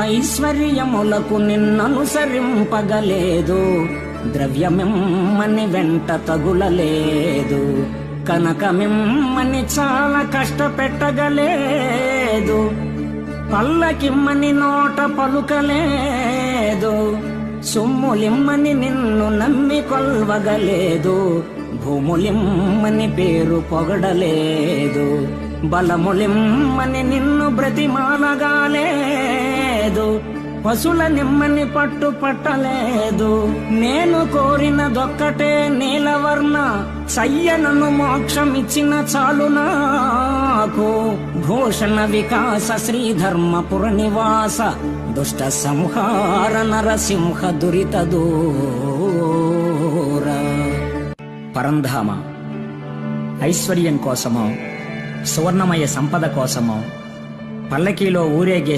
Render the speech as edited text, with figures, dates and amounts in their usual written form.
ఐశ్వర్యములకు నిన్ననుసరింపగలేదు, ద్రవ్యమిమ్మని వెంట తగులలేదు, కనకమిమ్మని చాలా కష్టపెట్టగలేదు, పల్లకిమ్మని నోట పలుకలేదు, సొమ్ములిమ్మని నిన్ను నమ్మి కొల్వగలేదు, భూములిమ్మని పేరు పొగడలేదు, బలములిమ్మని నిన్ను బ్రతిమాలగాలేదు, పశుల నిమ్మని పట్టు పట్టలేదు. నేను కోరినదొక్కటే నీలవర్ణ, సయ్యనను మోక్షమిచ్చిన చాలు నాకు. భూషణ వికాస శ్రీధర్మపుర నివాస, దుష్ట సంహార నరసింహ దురిత దూర. పరంధామ ఐశ్వర్యం కోసమో సువర్ణమయ సంపద కోసమో పల్లకీలో ఊరేగే